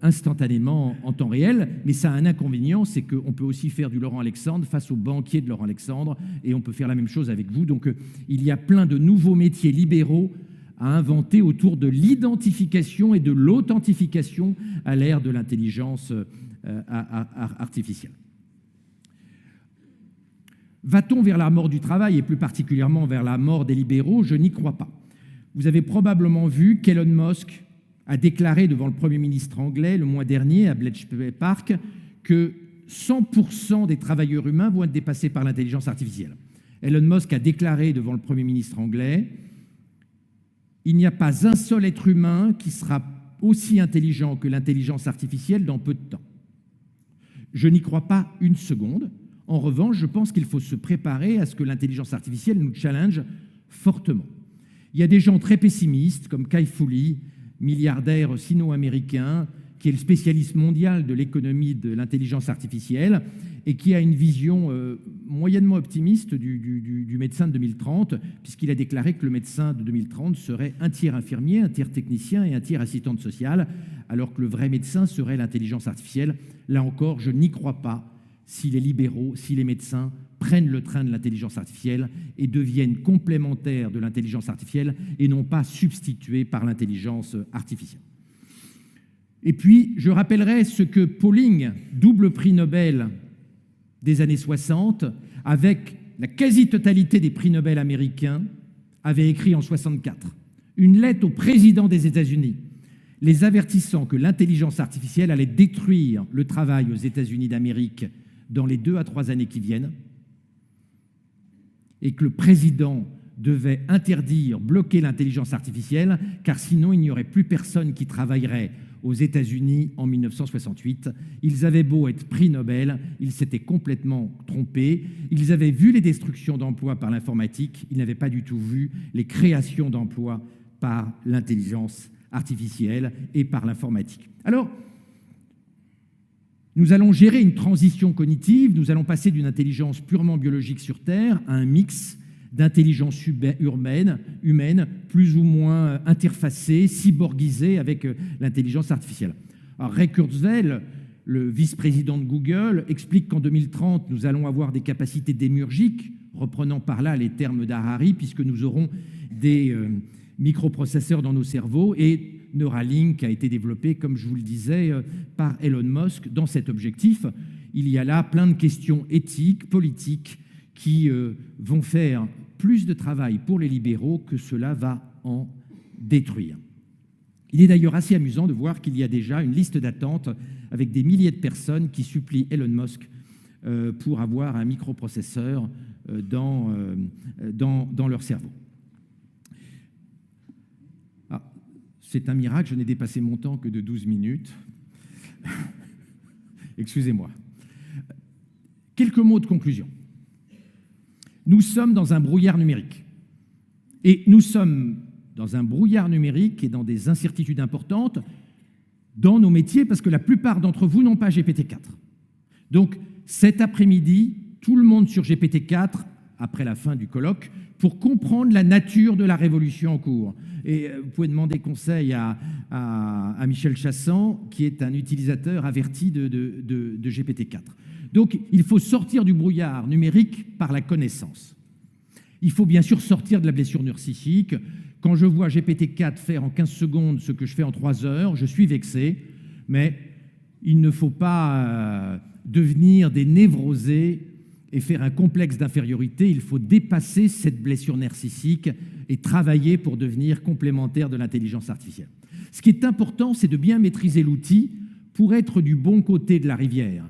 instantanément en temps réel, mais ça a un inconvénient, c'est qu'on peut aussi faire du Laurent Alexandre face au banquier de Laurent Alexandre, et on peut faire la même chose avec vous, donc il y a plein de nouveaux métiers libéraux à inventer autour de l'identification et de l'authentification à l'ère de l'intelligence artificielle. Va-t-on vers la mort du travail, et plus particulièrement vers la mort des libéraux? Je n'y crois pas. Vous avez probablement vu qu'Elon Musk a déclaré devant le Premier ministre anglais le mois dernier à Bletchley Park que 100% des travailleurs humains vont être dépassés par l'intelligence artificielle. Elon Musk a déclaré devant le Premier ministre anglais « Il n'y a pas un seul être humain qui sera aussi intelligent que l'intelligence artificielle dans peu de temps ». Je n'y crois pas une seconde. En revanche, je pense qu'il faut se préparer à ce que l'intelligence artificielle nous challenge fortement. Il y a des gens très pessimistes, comme Kai Fu Lee, milliardaire sino-américain, qui est le spécialiste mondial de l'économie de l'intelligence artificielle et qui a une vision moyennement optimiste du médecin de 2030, puisqu'il a déclaré que le médecin de 2030 serait un tiers infirmier, un tiers technicien et un tiers assistante sociale, alors que le vrai médecin serait l'intelligence artificielle. Là encore, je n'y crois pas. Si les libéraux, si les médecins prennent le train de l'intelligence artificielle et deviennent complémentaires de l'intelligence artificielle et non pas substitués par l'intelligence artificielle. Et puis, je rappellerai ce que Pauling, double prix Nobel des années 60, avec la quasi-totalité des prix Nobel américains, avait écrit en 64, une lettre au président des États-Unis, les avertissant que l'intelligence artificielle allait détruire le travail aux États-Unis d'Amérique dans les 2 à 3 années qui viennent, et que le président devait interdire, bloquer l'intelligence artificielle, car sinon il n'y aurait plus personne qui travaillerait aux États-Unis en 1968. Ils avaient beau être prix Nobel, ils s'étaient complètement trompés. Ils avaient vu les destructions d'emplois par l'informatique, ils n'avaient pas du tout vu les créations d'emplois par l'intelligence artificielle et par l'informatique. Alors, nous allons gérer une transition cognitive, nous allons passer d'une intelligence purement biologique sur Terre à un mix d'intelligence humaine, plus ou moins interfacée, cyborgisée avec l'intelligence artificielle. Alors Ray Kurzweil, le vice-président de Google, explique qu'en 2030, nous allons avoir des capacités démiurgiques, reprenant par là les termes d'Harari, puisque nous aurons des microprocesseurs dans nos cerveaux, et Neuralink a été développé, comme je vous le disais, par Elon Musk. Dans cet objectif, il y a là plein de questions éthiques, politiques, qui vont faire plus de travail pour les libéraux que cela va en détruire. Il est d'ailleurs assez amusant de voir qu'il y a déjà une liste d'attente avec des milliers de personnes qui supplient Elon Musk pour avoir un microprocesseur dans leur cerveau. C'est un miracle, je n'ai dépassé mon temps que de 12 minutes. Excusez-moi. Quelques mots de conclusion. Nous sommes dans un brouillard numérique. Et nous sommes dans un brouillard numérique et dans des incertitudes importantes dans nos métiers, parce que la plupart d'entre vous n'ont pas GPT-4. Donc, cet après-midi, tout le monde sur GPT-4, après la fin du colloque, pour comprendre la nature de la révolution en cours. Et vous pouvez demander conseil à Michel Chassan, qui est un utilisateur averti de GPT-4. Donc, il faut sortir du brouillard numérique par la connaissance. Il faut bien sûr sortir de la blessure narcissique. Quand je vois GPT-4 faire en 15 secondes ce que je fais en 3 heures, je suis vexé, mais il ne faut pas devenir des névrosés et faire un complexe d'infériorité. Il faut dépasser cette blessure narcissique et travailler pour devenir complémentaire de l'intelligence artificielle. Ce qui est important, c'est de bien maîtriser l'outil pour être du bon côté de la rivière.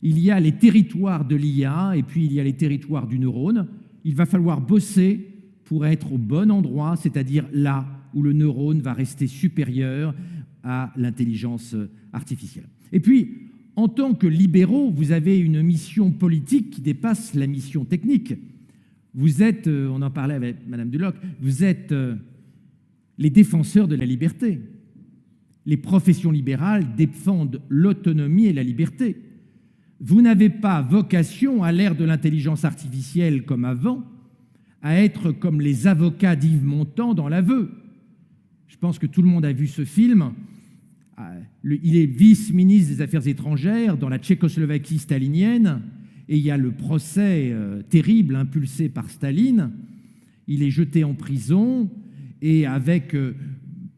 Il y a les territoires de l'IA et puis il y a les territoires du neurone. Il va falloir bosser pour être au bon endroit, c'est-à-dire là où le neurone va rester supérieur à l'intelligence artificielle. Et puis, en tant que libéraux, vous avez une mission politique qui dépasse la mission technique. Vous êtes, on en parlait avec Mme Duloc, vous êtes les défenseurs de la liberté. Les professions libérales défendent l'autonomie et la liberté. Vous n'avez pas vocation, à l'ère de l'intelligence artificielle comme avant, à être comme les avocats d'Yves Montand dans l'aveu. Je pense que tout le monde a vu ce film. Il est vice-ministre des Affaires étrangères dans la Tchécoslovaquie stalinienne, et il y a le procès terrible impulsé par Staline. Il est jeté en prison, et avec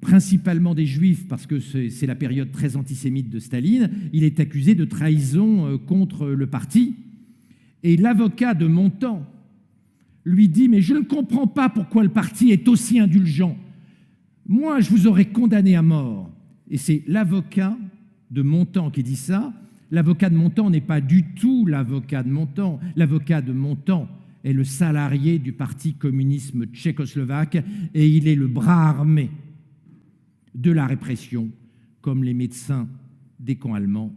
principalement des Juifs, parce que c'est la période très antisémite de Staline, il est accusé de trahison contre le parti. Et l'avocat de Montand lui dit « Mais je ne comprends pas pourquoi le parti est aussi indulgent. Moi, je vous aurais condamné à mort. » Et c'est l'avocat de Montand qui dit ça. L'avocat de Montand n'est pas du tout l'avocat de Montand. L'avocat de Montand est le salarié du Parti communiste tchécoslovaque et il est le bras armé de la répression, comme les médecins des camps allemands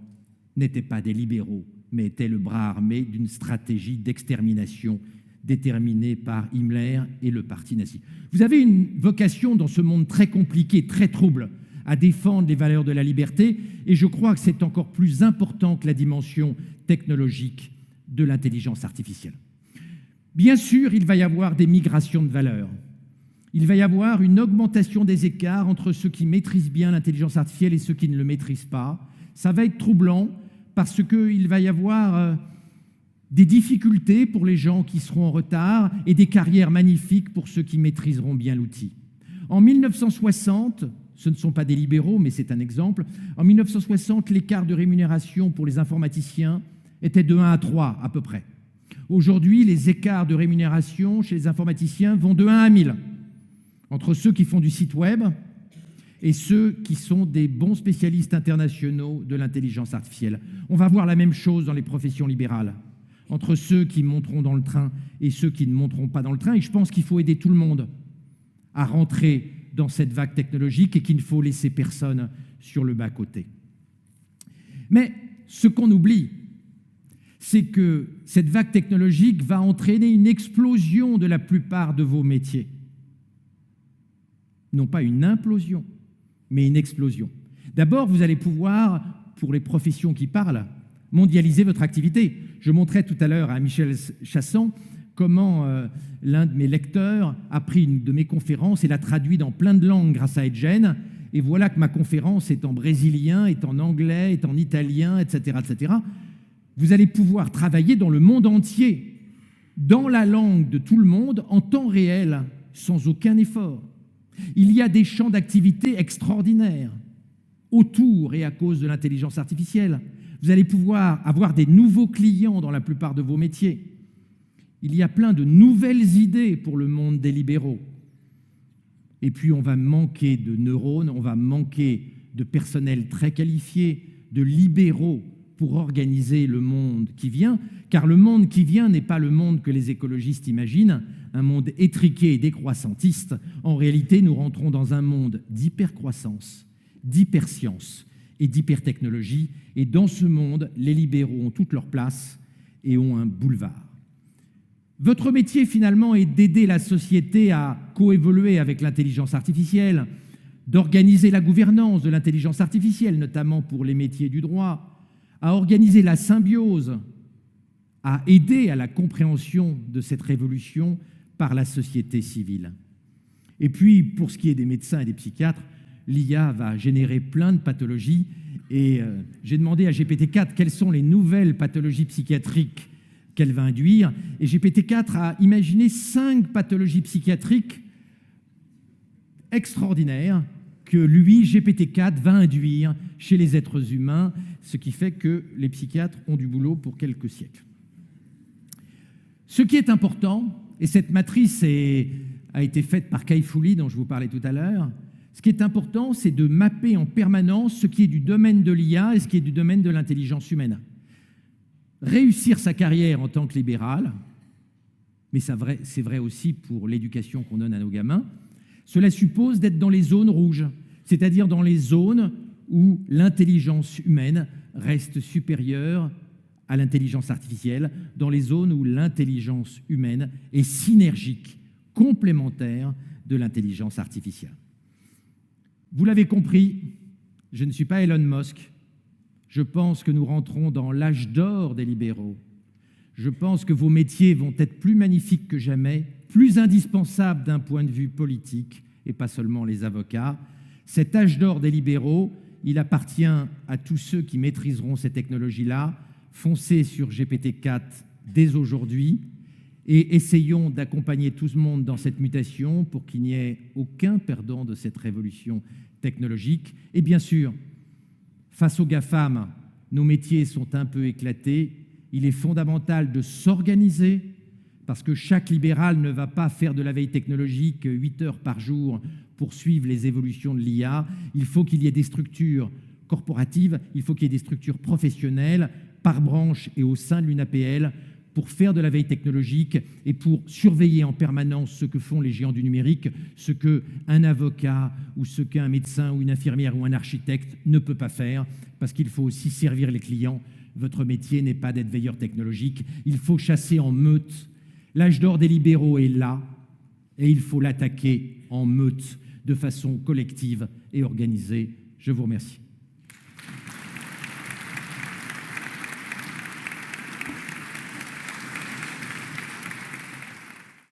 n'étaient pas des libéraux, mais étaient le bras armé d'une stratégie d'extermination déterminée par Himmler et le parti nazi. Vous avez une vocation dans ce monde très compliqué, très trouble, à défendre les valeurs de la liberté, et je crois que c'est encore plus important que la dimension technologique de l'intelligence artificielle. Bien sûr, il va y avoir des migrations de valeurs. Il va y avoir une augmentation des écarts entre ceux qui maîtrisent bien l'intelligence artificielle et ceux qui ne le maîtrisent pas. Ça va être troublant parce qu'il va y avoir des difficultés pour les gens qui seront en retard et des carrières magnifiques pour ceux qui maîtriseront bien l'outil. En 1960, ce ne sont pas des libéraux, mais c'est un exemple, en 1960, l'écart de rémunération pour les informaticiens était de 1 à 3 à peu près. Aujourd'hui, les écarts de rémunération chez les informaticiens vont de 1 à 1000, entre ceux qui font du site web et ceux qui sont des bons spécialistes internationaux de l'intelligence artificielle. On va voir la même chose dans les professions libérales, entre ceux qui monteront dans le train et ceux qui ne monteront pas dans le train. Et je pense qu'il faut aider tout le monde à rentrer dans cette vague technologique et qu'il ne faut laisser personne sur le bas-côté. Mais ce qu'on oublie, c'est que cette vague technologique va entraîner une explosion de la plupart de vos métiers. Non pas une implosion, mais une explosion. D'abord, vous allez pouvoir, pour les professions qui parlent, mondialiser votre activité. Je montrais tout à l'heure à Michel Chassan comment l'un de mes lecteurs a pris une de mes conférences et l'a traduit dans plein de langues grâce à EdGen. Et voilà que ma conférence est en brésilien, est en anglais, est en italien, etc., etc. Vous allez pouvoir travailler dans le monde entier, dans la langue de tout le monde, en temps réel, sans aucun effort. Il y a des champs d'activité extraordinaires autour et à cause de l'intelligence artificielle. Vous allez pouvoir avoir des nouveaux clients dans la plupart de vos métiers. Il y a plein de nouvelles idées pour le monde des libéraux. Et puis on va manquer de neurones, on va manquer de personnel très qualifié, de libéraux pour organiser le monde qui vient, car le monde qui vient n'est pas le monde que les écologistes imaginent, un monde étriqué et décroissantiste. En réalité, nous rentrons dans un monde d'hypercroissance, d'hyperscience et d'hypertechnologie, et dans ce monde, les libéraux ont toute leur place et ont un boulevard. Votre métier, finalement, est d'aider la société à coévoluer avec l'intelligence artificielle, d'organiser la gouvernance de l'intelligence artificielle, notamment pour les métiers du droit, à organiser la symbiose, à aider à la compréhension de cette révolution par la société civile. Et puis, pour ce qui est des médecins et des psychiatres, l'IA va générer plein de pathologies et j'ai demandé à GPT-4 quelles sont les nouvelles pathologies psychiatriques qu'elle va induire. Et GPT-4 a imaginé 5 pathologies psychiatriques extraordinaires que lui, GPT-4, va induire chez les êtres humains, ce qui fait que les psychiatres ont du boulot pour quelques siècles. Ce qui est important, et cette matrice a été faite par Kai Fu Lee, dont je vous parlais tout à l'heure, ce qui est important, c'est de mapper en permanence ce qui est du domaine de l'IA et ce qui est du domaine de l'intelligence humaine. Réussir sa carrière en tant que libéral, mais c'est vrai aussi pour l'éducation qu'on donne à nos gamins, cela suppose d'être dans les zones rouges, c'est-à-dire dans les zones où l'intelligence humaine reste supérieure à l'intelligence artificielle, dans les zones où l'intelligence humaine est synergique, complémentaire de l'intelligence artificielle. Vous l'avez compris, je ne suis pas Elon Musk. Je pense que nous rentrons dans l'âge d'or des libéraux. Je pense que vos métiers vont être plus magnifiques que jamais, plus indispensables d'un point de vue politique, et pas seulement les avocats. Cet âge d'or des libéraux, il appartient à tous ceux qui maîtriseront ces technologies-là. Foncez sur GPT-4 dès aujourd'hui et essayons d'accompagner tout ce monde dans cette mutation pour qu'il n'y ait aucun perdant de cette révolution technologique. Et bien sûr, face aux GAFAM, nos métiers sont un peu éclatés. Il est fondamental de s'organiser, parce que chaque libéral ne va pas faire de la veille technologique 8 heures par jour pour suivre les évolutions de l'IA. Il faut qu'il y ait des structures corporatives, il faut qu'il y ait des structures professionnelles par branche et au sein de l'UNAPL pour faire de la veille technologique et pour surveiller en permanence ce que font les géants du numérique, ce qu'un avocat ou ce qu'un médecin ou une infirmière ou un architecte ne peut pas faire, parce qu'il faut aussi servir les clients. Votre métier n'est pas d'être veilleur technologique, il faut chasser en meute. L'âge d'or des libéraux est là, et il faut l'attaquer en meute, de façon collective et organisée. Je vous remercie.